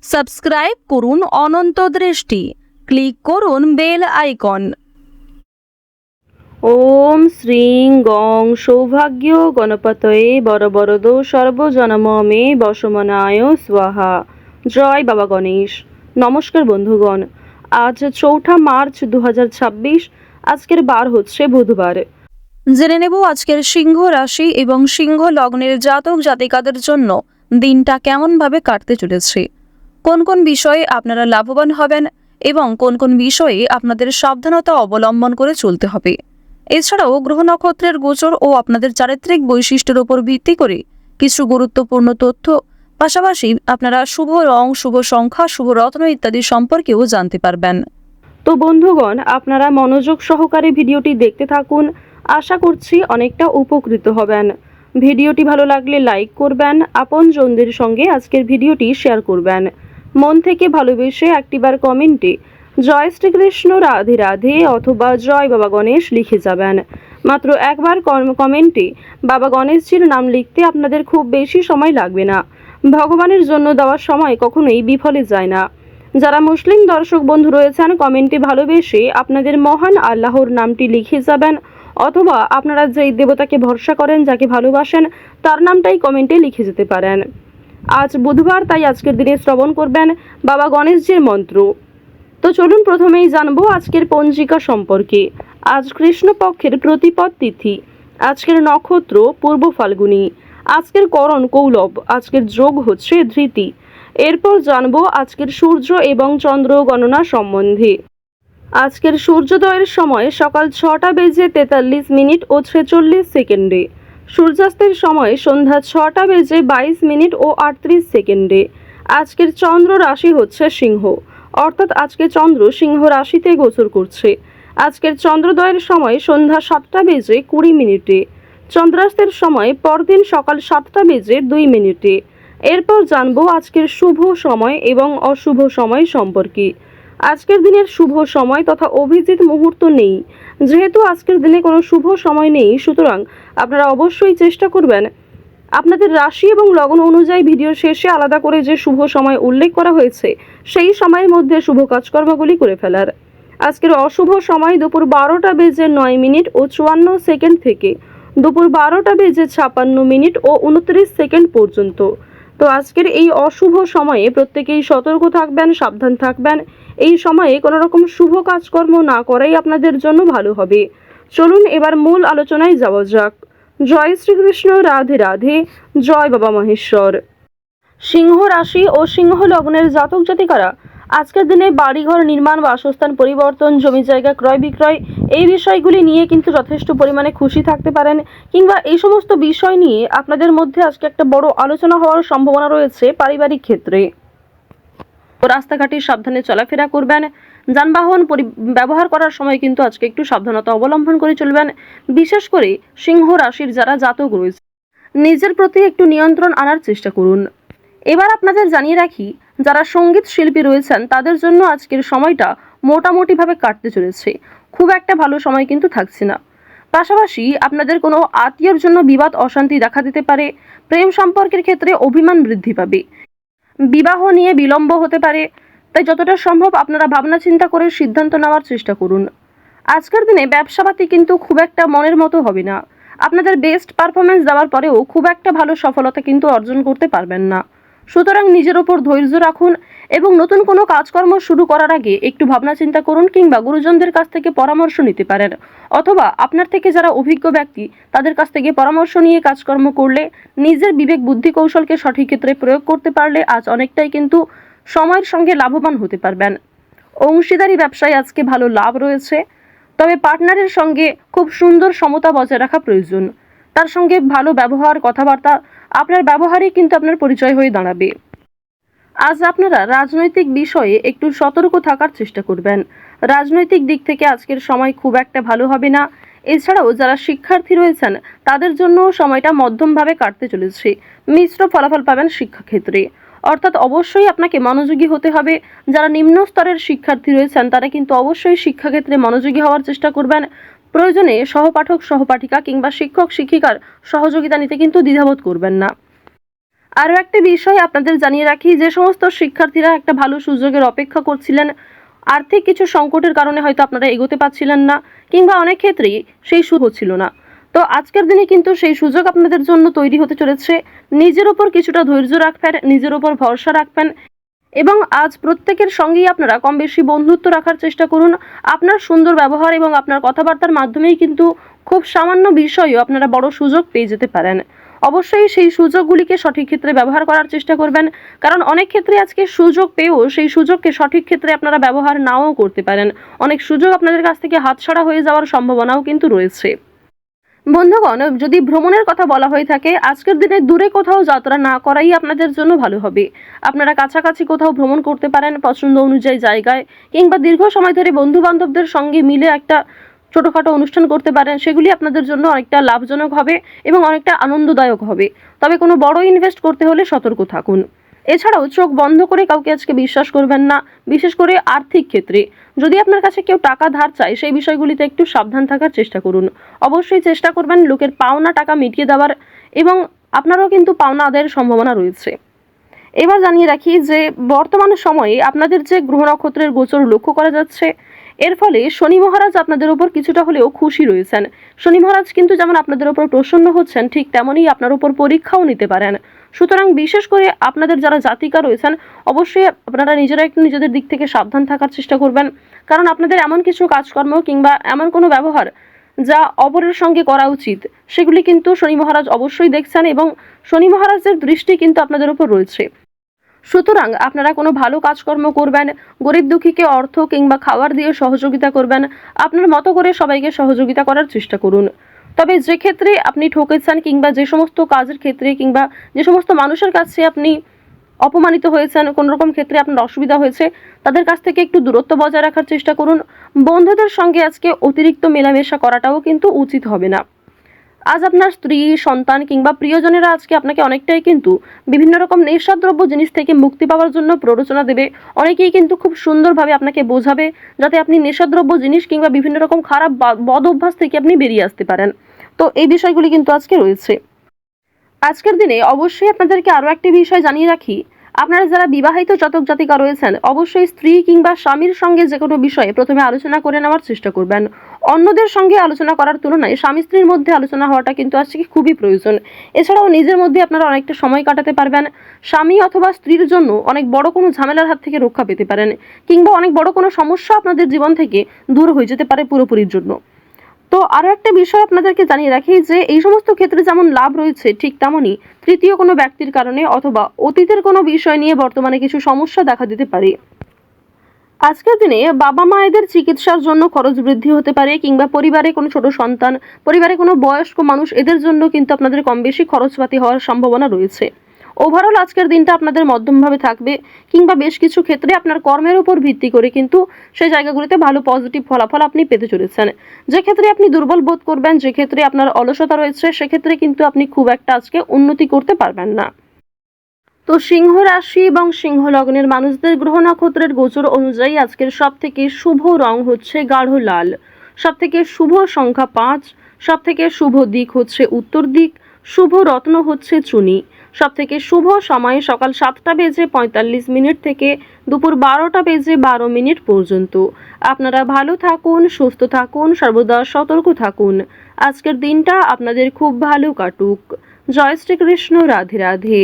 Subscribe করুন অনন্ত দৃষ্টি, click করুন বেল আইকন। ওম শ্রীং গং সৌভাগ্য গণপতয়ে বরবরদ সর্বজনমে বসমনায় স্বাহা। জয় বাবা গণেশ। নমস্কার বন্ধুগণ, আজ 4 মার্চ 2026। আজকের বার হচ্ছে বুধবার। জেনে নেব আজকের সিংহ রাশি এবং সিংহ লগ্নের জাতক জাতিকাদের জন্য দিনটা কেমনভাবে কাটতে চলেছে, কোন কোন বিষয়ে আপনারা লাভবান হবেন এবং কোন কোন বিষয়ে আপনাদের সাবধানতা অবলম্বন করে চলতে হবে। এছাড়াও গ্রহ নক্ষত্রের গোচর ও আপনাদের চারিত্রিক বৈশিষ্ট্যের উপর ভিত্তি করে কিছু গুরুত্বপূর্ণ তথ্য, পাশাপাশি আপনারা শুভ রং, শুভ সংখ্যা, শুভ রত্ন ইত্যাদি সম্পর্কেও জানতে পারবেন। তো বন্ধুগণ, আপনারা মনোযোগ সহকারে ভিডিওটি দেখতে থাকুন। আশা করছি অনেকটা উপকৃত হবেন। ভিডিওটি ভালো লাগলে লাইক করবেন, আপনজনদের সঙ্গে আজকের ভিডিওটি শেয়ার করবেন। মন থেকে ভালোবেসে একটিবার কমেন্টে জয় শ্রীকৃষ্ণ, রাধে রাধে অথবা জয় বাবা গণেশ লিখে যাবেন। মাত্র একবার কমেন্টে বাবা গণেশজির নাম লিখতে আপনাদের খুব বেশি সময় লাগবে না। ভগবানের জন্য দেওয়ার সময় কখনোই বিফলে যায় না। যারা মুসলিম দর্শক বন্ধু রয়েছেন, কমেন্টে ভালোবেসে আপনাদের মহান আল্লাহর নামটি লিখে যাবেন, অথবা আপনারা যেই দেবতাকে ভরসা করেন, যাকে ভালোবাসেন, তার নামটাই কমেন্টে লিখে যেতে পারেন। আজ বুধবার, তাই আজকের দিনে শ্রবণ করবেন বাবা গণেশজির মন্ত্র। তো চলুন প্রথমেই জানবো আজকের পঞ্জিকা সম্পর্কে। আজ কৃষ্ণপক্ষের প্রতিপদ তিথি, আজকের নক্ষত্র পূর্ব ফাল্গুনী, আজকের করণ কৌলব, আজকের যোগ হচ্ছে ধৃতি। এরপর জানবো আজকের সূর্য এবং চন্দ্র গণনা সম্বন্ধে। আজকের সূর্যোদয়ের সময় সকাল 6:43 ও 46 সূর্যাস্তের সময় সন্ধ্যা 6:22 ও 38। আজকের চন্দ্র রাশি হচ্ছে সিংহ, অর্থাৎ আজকে চন্দ্র সিংহ রাশিতে গোচর করছে। আজকের চন্দ্রোদয়ের সময় সন্ধ্যা 7:20। চন্দ্রাস্তের সময় পরদিন সকাল 7:02। এরপর জানবো আজকের শুভ সময় এবং অশুভ সময় সম্পর্কে। আজকের দিনের শুভ সময় তথা অভিজিৎ মুহূর্ত নেই। যেহেতু আজকের দিনে কোনো শুভ সময় নেই, সুতরাং আপনারা অবশ্যই চেষ্টা করবেন আপনাদের রাশি এবং লগ্ন অনুযায়ী ভিডিও শেষে আলাদা করে যে শুভ সময় উল্লেখ করা হয়েছে সেই সময়ের মধ্যে শুভ কাজকর্মগুলি করে ফেলার। আজকের অশুভ সময় দুপুর 12:09 ও 54 থেকে দুপুর 12:56 ও 29 পর্যন্ত। তো আজকের এই অশুভ সময়ে প্রত্যেকেই সতর্ক থাকবেন, সাবধান থাকবেন। এই সময়ে কোনো রকম শুভ কাজকর্ম না করাই আপনাদের জন্য ভালো হবে। চলুন এবার মূল আলোচনায় যাওয়া যাক। জয় শ্রীকৃষ্ণ, রাধে রাধে, জয় বাবা মহেশ্বর। সিংহ রাশি ও সিংহ লগ্নের জাতক জাতিকারা আজকের দিনে বাড়িঘর নির্মাণ, বাসস্থান পরিবর্তন, জমি জায়গা ক্রয় বিক্রয়, এই বিষয়গুলি নিয়ে কিন্তু যথেষ্ট পরিমাণে খুশি থাকতে পারেন, কিংবা এই সমস্ত বিষয় নিয়ে আপনাদের মধ্যে আজকে একটা বড় আলোচনা হওয়ার সম্ভাবনা রয়েছে পারিবারিক ক্ষেত্রে। রাস্তাঘাটে সাবধানে চলাফেরা করবেন। যানবাহন ব্যবহার করার সময় কিন্তু আজকে একটু সাবধানতা অবলম্বন করে চলবেন। বিশেষ করে সিংহ রাশির যারা জাতক রয়েছে, নিজের প্রতি একটু নিয়ন্ত্রণ আনার চেষ্টা করুন। এবার আপনাদের জানিয়ে রাখি, যারা সঙ্গীত শিল্পী রয়েছেন তাদের জন্য আজকের সময়টা মোটামুটিভাবে কাটতে চলেছে। খুব একটা ভালো সময় কিন্তু থাকছে না। পাশাপাশি আপনাদের কোনো আত্মীয়র জন্য বিবাদ অশান্তি দেখা দিতে পারে। প্রেম সম্পর্কের ক্ষেত্রে অভিমান বৃদ্ধি পাবে। বিবাহ নিয়ে বিলম্ব হতে পারে। তাই যতটা সম্ভব আপনারা ভাবনা চিন্তা করে সিদ্ধান্ত নেওয়ার চেষ্টা করুন। আজকের দিনে ব্যবসাপাতি কিন্তু খুব একটা মনের মতো হবে না। আপনাদের বেস্ট পারফরমেন্স দেওয়ার পরেও খুব একটা ভালো সফলতা কিন্তু অর্জন করতে পারবেন না। সুতরাং নিজের ওপর ধৈর্য রাখুন এবং নতুন কোনো কাজকর্ম শুরু করার আগে একটু ভাবনা চিন্তা করুন, কিংবা গুরুজনদের কাছ থেকে পরামর্শ নিতে পারেন, অথবা আপনার থেকে যারা অভিজ্ঞ ব্যক্তি তাদের কাছ থেকে পরামর্শ নিয়ে কাজকর্ম করলে, নিজের বিবেক বুদ্ধি কৌশলকে সঠিক ক্ষেত্রে প্রয়োগ করতে পারলে আজ অনেকটাই কিন্তু সময়ের সঙ্গে লাভবান হতে পারবেন। অংশীদারি ব্যবসায় আজকে ভালো লাভ রয়েছে, তবে পার্টনারের সঙ্গে খুব সুন্দর সমতা বজায় রাখা প্রয়োজন। তার সঙ্গে ভালো ব্যবহার, কথাবার্তা, আপনার ব্যবহারই কিন্তু আপনার পরিচয় হয়ে দাঁড়াবে। আজ আপনারা রাজনৈতিক বিষয়ে একটু সতর্ক থাকার চেষ্টা করবেন। রাজনৈতিক দিক থেকে আজকের সময় খুব একটা ভালো হবে না। এছাড়াও যারা শিক্ষার্থী রয়েছেন তাদের জন্য সময়টা মধ্যমভাবে কাটতে চলেছে। মিশ্র ফলাফল পাবেন শিক্ষাক্ষেত্রে, অর্থাৎ অবশ্যই আপনাকে মনোযোগী হতে হবে। যারা নিম্ন স্তরের শিক্ষার্থী রয়েছেন তারা কিন্তু অবশ্যই শিক্ষাক্ষেত্রে মনোযোগী হওয়ার চেষ্টা করবেন। প্রয়োজনে সহপাঠক, সহপাঠিকা কিংবা শিক্ষক শিক্ষিকার সহযোগিতা নিতে কিন্তু দ্বিধাবোধ করবেন না। আরও একটা বিষয় আপনাদের জানিয়ে রাখি, যে সমস্ত শিক্ষার্থীরা একটা ভালো সুযোগের অপেক্ষা করছিলেন, আর্থিক কিছু সংকটের কারণে হয়তো আপনারা এগোতে পারছিলেন না, কিংবা অনেক ক্ষেত্রেই সেই সুযোগ ছিল না, তো আজকের দিনে কিন্তু সেই সুযোগ আপনাদের জন্য তৈরি হতে চলেছে। নিজের ওপর কিছুটা ধৈর্য রাখবেন, নিজের ওপর ভরসা রাখবেন, এবং আজ প্রত্যেকের সঙ্গেই আপনারা কম বেশি বন্ধুত্ব রাখার চেষ্টা করুন। আপনার সুন্দর ব্যবহার এবং আপনার কথাবার্তার মাধ্যমেই কিন্তু খুব সামান্য বিষয়েও আপনারা বড় সুযোগ পেয়ে যেতে পারেন। অবশ্যই সেই সুযোগগুলিকে সঠিক ক্ষেত্রে ব্যবহার করার চেষ্টা করবেন, কারণ অনেক ক্ষেত্রে আজকে সুযোগ পেয়েও সেই সুযোগকে সঠিক ক্ষেত্রে আপনারা ব্যবহার নাও করতে পারেন। অনেক সুযোগ আপনাদের কাছ থেকে হাতছাড়া হয়ে যাওয়ার সম্ভাবনাও কিন্তু রয়েছে। বন্ধুগণ, যদি ভ্রমণের কথা বলা হয়ে থাকে, আজকের দিনে দূরে কোথাও যাত্রা না করাই আপনাদের জন্য ভালো হবে। আপনারা কাছাকাছি কোথাও ভ্রমণ করতে পারেন পছন্দ অনুযায়ী জায়গায়, কিংবা দীর্ঘ সময় ধরে বন্ধু বান্ধবদের সঙ্গে মিলে একটা ছোটোখাটো অনুষ্ঠান করতে পারেন। সেগুলি আপনাদের জন্য অনেকটা লাভজনক হবে এবং অনেকটা আনন্দদায়ক হবে। তবে কোনো বড় ইনভেস্ট করতে হলে সতর্ক থাকুন। এছাড়াও চোখ বন্ধ করে কাউকে আজকে বিশ্বাস করবেন না, বিশেষ করে আর্থিক ক্ষেত্রে। যদি আপনার কাছে কেউ টাকা ধার চায়, সেই বিষয়গুলিতে একটু সাবধান থাকার চেষ্টা করুন। অবশ্যই চেষ্টা করবেন লোকের পাওনা টাকা মিটিয়ে দেওয়ার, এবং আপনারও কিন্তু পাওনা আদায়ের সম্ভাবনা রয়েছে। এবার জানিয়ে রাখি যে বর্তমান সময়ে আপনাদের যে গ্রহ নক্ষত্রের গোচর লক্ষ্য করা যাচ্ছে, এর ফলে শনি মহারাজ আপনাদের উপর কিছুটা হলেও খুশি রয়েছেন। শনি মহারাজ কিন্তু যেমন আপনাদের উপর প্রসন্ন হচ্ছেন, ঠিক তেমনই আপনার উপর পরীক্ষাও নিতে পারেন। সুতরাং বিশেষ করে আপনাদের যারা জাতিকা রয়েছেন, অবশ্যই আপনারা নিজেরা একটু নিজেদের দিক থেকে সাবধান থাকার চেষ্টা করবেন, কারণ আপনাদের এমন কিছু কাজকর্ম কিংবা এমন কোনো ব্যবহার যা অপরের সঙ্গে করা উচিত, সেগুলি কিন্তু শনি মহারাজ অবশ্যই দেখছেন, এবং শনি মহারাজের দৃষ্টি কিন্তু আপনাদের উপর রয়েছে। সুতরাং আপনারা কোনো ভালো কাজকর্ম করবেন, গরিব দুঃখীকে অর্থ কিংবা খাবার দিয়ে সহযোগিতা করবেন, আপনার মতো করে সবাইকে সহযোগিতা করার চেষ্টা করুন। তবে যে ক্ষেত্রে আপনি ঠকেছেন, কিংবা যে সমস্ত কাজের ক্ষেত্রে, কিংবা যে সমস্ত মানুষের কাছে আপনি অপমানিত হয়েছেন, কোনো রকম ক্ষেত্রে আপনার অসুবিধা হয়েছে, তাদের কাছ থেকে একটু দূরত্ব বজায় রাখার চেষ্টা করুন। বন্ধুদের সঙ্গে আজকে অতিরিক্ত মেলামেশা করাটাও কিন্তু উচিত হবে না। আজ আপনার স্ত্রী, সন্তান কিংবা প্রিয়জনেরা আজকে আপনাকে অনেকটাই কিন্তু বিভিন্ন রকম নেশাদ্রব্য জিনিস থেকে মুক্তি পাওয়ার জন্য প্ররোচনা দেবে। অনেকেই কিন্তু খুব সুন্দরভাবে আপনাকে বোঝাবে, যাতে আপনি নেশাদ্রব্য জিনিস কিংবা বিভিন্ন রকম খারাপ বদ অভ্যাস থেকে আপনি বেরিয়ে আসতে পারেন। তো এই বিষয়গুলি কিন্তু আজকে রয়েছে। আজকের দিনে অবশ্যই আপনাদেরকে আরও একটি বিষয় জানিয়ে রাখি, আপনারা যারা বিবাহিত জাতক জাতিকা রয়েছেন, অবশ্যই স্ত্রী কিংবা স্বামীর সঙ্গে যে কোনো বিষয়ে প্রথমে আলোচনা করে নেওয়ার চেষ্টা করবেন। অন্যদের সঙ্গে আলোচনা করার তুলনায় স্বামী স্ত্রীর মধ্যে আলোচনা হওয়াটা কিন্তু আজকে খুবই প্রয়োজন। এছাড়াও নিজের মধ্যে আপনারা অনেকটা সময় কাটাতে পারবেন। স্বামী অথবা স্ত্রীর জন্য অনেক বড় কোনো ঝামেলার হাত থেকে রক্ষা পেতে পারেন, কিংবা অনেক বড় কোনো সমস্যা আপনাদের জীবন থেকে দূর হয়ে যেতে পারে পুরোপুরির জন্য। তো আরও একটা বিষয় আপনাদেরকে জানিয়ে রাখি যে এই সমস্ত ক্ষেত্রে যেমন লাভ রয়েছে, ঠিক তেমনই তৃতীয় কোনো ব্যক্তির কারণে অথবা অতীতের কোনো বিষয় নিয়ে বর্তমানে কিছু সমস্যা দেখা দিতে পারে। আজকের দিনে বাবা মায়েদের চিকিৎসার জন্য খরচ বৃদ্ধি হতে পারে, কিংবা পরিবারে কোনো ছোট সন্তান, পরিবারে কোনো বয়স্ক মানুষ, এদের জন্য কিন্তু আপনাদের কম বেশি খরচপাতি হওয়ার সম্ভাবনা রয়েছে। ওভারঅল আজকের দিনটা আপনাদের মধ্যমভাবে থাকবে, কিংবা বেশ কিছু ক্ষেত্রে আপনার কর্মের উপর ভিত্তি করে কিন্তু সেই জায়গাগুলিতে ভালো পজিটিভ ফলাফল আপনি পেতে চলেছেন। যে ক্ষেত্রে আপনি দুর্বল বোধ করবেন, যে ক্ষেত্রে আপনার অলসতা রয়েছে, সেক্ষেত্রে কিন্তু আপনি খুব একটা আজকে উন্নতি করতে পারবেন না। তো সিংহ রাশি এবং সিংহ লগ্নের মানুষদের গ্রহ নক্ষত্রের গোচর অনুযায়ী আজকের সব থেকে শুভ রং হচ্ছে গাঢ় লাল, সব থেকে শুভ সংখ্যা 5, সব থেকে শুভ দিক হচ্ছে উত্তর দিক, শুভ রত্ন হচ্ছে চুনি, সব থেকে শুভ সময় সকাল 7:45 থেকে দুপুর 12:12 পর্যন্ত। আপনারা ভালো থাকুন, সুস্থ থাকুন, সর্বদা সতর্ক থাকুন। আজকের দিনটা আপনাদের খুব ভালো কাটুক। জয় শ্রীকৃষ্ণ। রাধে রাধে।